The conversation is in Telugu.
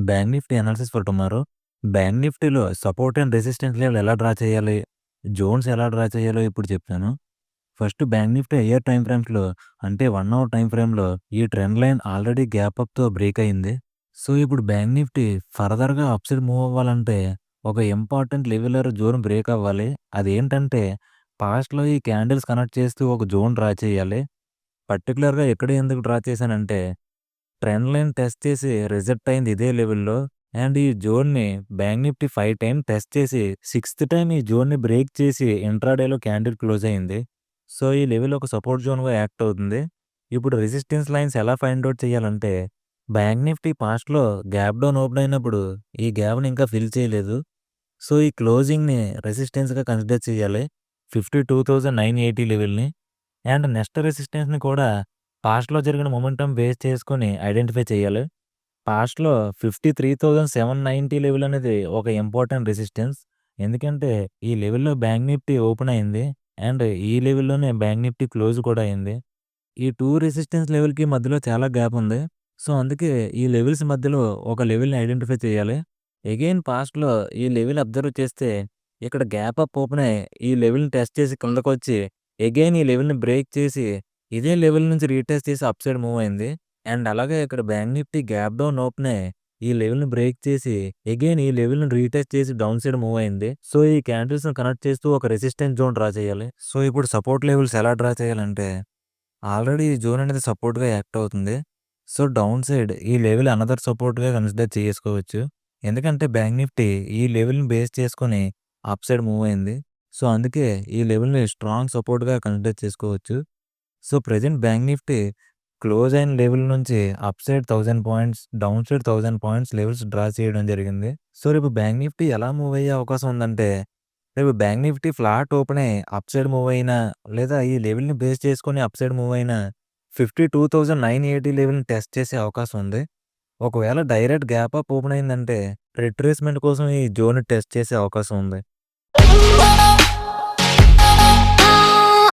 Bank Nifty analysis for tomorrow. Bank నిఫ్టీలో సపోర్ట్ అండ్ రెసిస్టెన్స్ లెవెల్ ఎలా డ్రా చేయాలి? జోన్స్ ఎలా డ్రా చేయాలో ఇప్పుడు చెప్తాను. First bank Nifty higher time ఫ్రేమ్స్‌లో అంటే 1 అవర్ టైమ్ ఫ్రేమ్‌లో ఈ ట్రెండ్ లైన్ ఆల్రెడీ గ్యాప్ అప్‌తో బ్రేక్ అయింది. సో, ఇప్పుడు బ్యాంక్ నిఫ్టీ ఫర్దర్‌గా అప్ సైడ్ మూవ్ అవ్వాలంటే ఒక important level or zone break అవ్వాలి. అదేంటంటే పాస్ట్‌లో ఈ క్యాండిల్స్ కనెక్ట్ చేస్తూ ఒక జోన్ డ్రా చేయాలి. పర్టిక్యులర్‌గా ఎక్కడ ఎందుకు డ్రా చేశానంటే ట్రెండ్ లైన్ టెస్ట్ చేసి రిజెక్ట్ అయింది ఇదే లెవెల్‌లో. అండ్ ఈ జోన్‌ని బ్యాంక్ నిఫ్టీ 5 టైమ్ టెస్ట్ చేసి సిక్స్త్ టైమ్ ఈ జోన్‌ని బ్రేక్ చేసి ఇంట్రాడేలో క్యాండిల్ క్లోజ్ అయింది. సో, ఈ లెవెల్ ఒక సపోర్ట్ జోన్‌గా యాక్ట్ అవుతుంది. ఇప్పుడు రెసిస్టెన్స్ లైన్స్ ఎలా ఫైండ్ ఔట్ చేయాలంటే బ్యాంక్ నిఫ్టీ పాస్ట్‌లో గ్యాప్ డౌన్ ఓపెన్ అయినప్పుడు ఈ గ్యాప్‌ని ఇంకా ఫిల్ చేయలేదు. సో, ఈ క్లోజింగ్‌ని రెసిస్టెన్స్‌గా కన్సిడర్ చేయాలి. 52,980 లెవెల్‌ని. అండ్ నెక్స్ట్ రెసిస్టెన్స్‌ని కూడా పాస్ట్‌లో జరిగిన మొమెంటం బేస్ చేసుకొని ఐడెంటిఫై చేయాలి. పాస్ట్‌లో 53,790 లెవెల్ అనేది ఒక ఇంపార్టెంట్ రెసిస్టెన్స్. ఎందుకంటే ఈ లెవెల్‌లో బ్యాంక్ నిఫ్టీ ఓపెన్ అయింది. అండ్ ఈ లెవెల్‌లోనే బ్యాంక్ నిఫ్టీ క్లోజ్ కూడా అయింది. ఈ 2 రెసిస్టెన్స్ లెవెల్‌కి మధ్యలో చాలా గ్యాప్ ఉంది. సో, అందుకే ఈ లెవెల్స్ మధ్యలో ఒక లెవెల్‌ని ఐడెంటిఫై చేయాలి. అగైన్ పాస్ట్‌లో ఈ లెవెల్ అబ్జర్వ్ చేస్తే ఇక్కడ గ్యాప్ అప్ ఓపెన్ అయ్యి ఈ లెవెల్‌ని టెస్ట్ చేసి కిందకొచ్చి అగైన్ ఈ లెవెల్‌ని బ్రేక్ చేసి ఇదే లెవెల్ నుంచి రీటెస్ట్ చేసి అప్ సైడ్ మూవ్ అయింది. అండ్ అలాగే ఇక్కడ bank Nifty gap down open అయ్యి ఈ లెవెల్‌ని బ్రేక్ చేసి అగైన్ ఈ లెవెల్‌ని రీటెస్ట్ చేసి డౌన్ సైడ్ మూవ్ అయింది. సో, ఈ క్యాండిల్స్‌ని కనెక్ట్ చేస్తూ ఒక రెసిస్టెన్స్ జోన్ డ్రా చేయాలి. సో, ఇప్పుడు సపోర్ట్ లెవెల్స్ ఎలా డ్రా చేయాలంటే ఆల్రెడీ ఈ జోన్ అనేది సపోర్ట్‌గా యాక్ట్ అవుతుంది. సో, డౌన్ సైడ్ ఈ లెవెల్ అనదర్ సపోర్ట్‌గా కన్సిడర్ చేసుకోవచ్చు. ఎందుకంటే బ్యాంక్ నిఫ్టీ ఈ లెవెల్‌ని బేస్ చేసుకొని అప్ సైడ్ మూవ్ అయింది. సో, అందుకే ఈ లెవెల్‌ని స్ట్రాంగ్ సపోర్ట్‌గా కన్సిడర్ చేసుకోవచ్చు. So, present bank Nifty close అయిన లెవెల్ నుంచి up side 1000 points, down side 1000 points levels draw చేయడం జరిగింది. సో, రేపు బ్యాంక్ నిఫ్టీ ఎలా మూవ్ అయ్యే అవకాశం ఉందంటే రేపు బ్యాంక్ నిఫ్టీ ఫ్లాట్ ఓపెన్ అయ్యి అప్ సైడ్ మూవ్ అయినా, లేదా ఈ లెవెల్‌ని బేస్ చేసుకొని అప్ సైడ్ మూవ్ అయినా 52,980 లెవెల్‌ని టెస్ట్ చేసే అవకాశం ఉంది. ఒకవేళ డైరెక్ట్ గ్యాప్ అప్ ఓపెన్ అయిందంటే రిట్రేస్‌మెంట్ కోసం ఈ జోన్‌ని టెస్ట్ చేసే అవకాశం ఉంది.